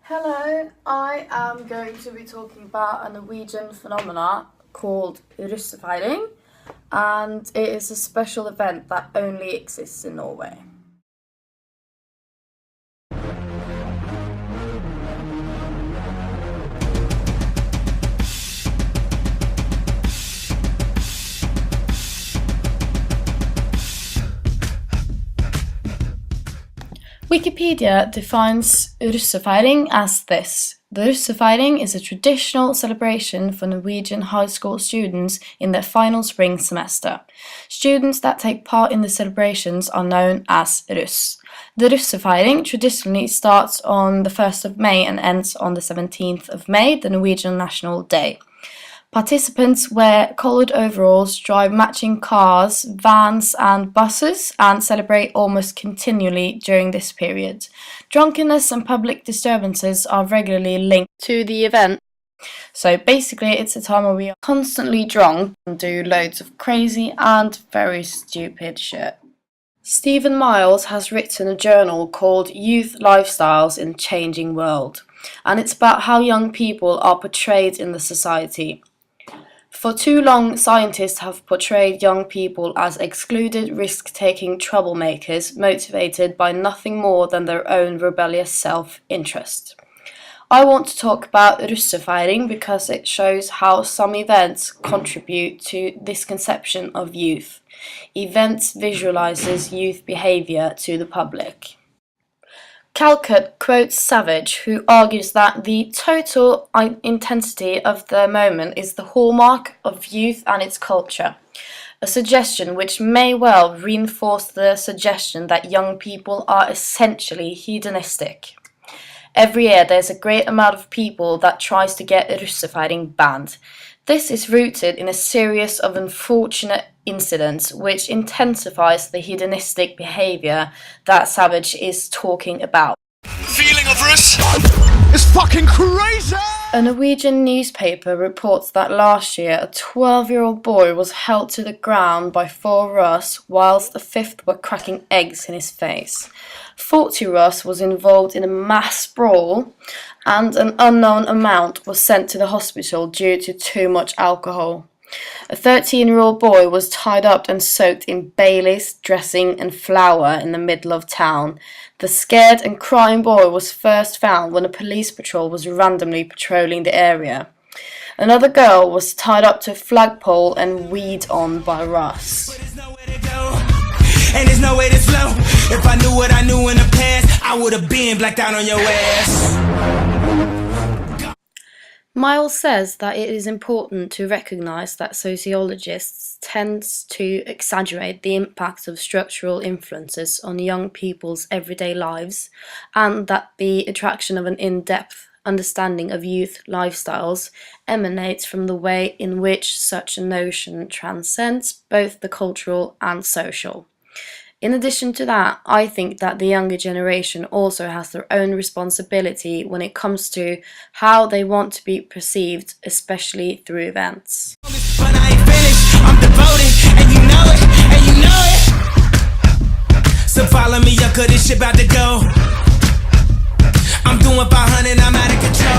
Hello, I am going to be talking about a Norwegian phenomena called Russetid, and it is a special event that only exists in Norway. Wikipedia defines russefeiring as this. The russefeiring is a traditional celebration for Norwegian high school students in their final spring semester. Students that take part in the celebrations are known as russ. The russefeiring traditionally starts on the 1st of May and ends on the 17th of May, the Norwegian National Day. Participants wear coloured overalls, drive matching cars, vans and buses and celebrate almost continually during this period. Drunkenness and public disturbances are regularly linked to the event. So basically it's a time where we are constantly drunk and do loads of crazy and very stupid shit. Stephen Miles has written a journal called Youth Lifestyles in Changing World, and it's about how young people are portrayed in the society. For too long, scientists have portrayed young people as excluded, risk-taking troublemakers motivated by nothing more than their own rebellious self-interest. I want to talk about russefeiring because it shows how some events contribute to this conception of youth. Events visualizes youth behavior to the public. Calcutt quotes Savage, who argues that the total intensity of the moment is the hallmark of youth and its culture, a suggestion which may well reinforce the suggestion that young people are essentially hedonistic. Every year there's a great amount of people that tries to get russefeiring banned. This is rooted in a series of unfortunate incidents which intensifies the hedonistic behaviour that Savage is talking about. Feeling of Russ is fucking crazy! A Norwegian newspaper reports that last year a 12-year-old boy was held to the ground by 4 Russ whilst the 5th were cracking eggs in his face. 40 Russ was involved in a mass brawl and an unknown amount was sent to the hospital due to too much alcohol. A 13-year-old boy was tied up and soaked in Baileys, dressing and flour in the middle of town. The scared and crying boy was first found when a police patrol was randomly patrolling the area. Another girl was tied up to a flagpole and weed on by Russ. And there's no way to slow. If I knew what I knew in the past, I would have been blacked out on your ass. Miles says that it is important to recognise that sociologists tend to exaggerate the impact of structural influences on young people's everyday lives, and that the attraction of an in-depth understanding of youth lifestyles emanates from the way in which such a notion transcends both the cultural and social. In addition to that, I think that the younger generation also has their own responsibility when it comes to how they want to be perceived, especially through events. But I ain't finished, I'm devoted, and you know it. So follow me up, cause this shit about to go. I'm doing 500, I'm out of control.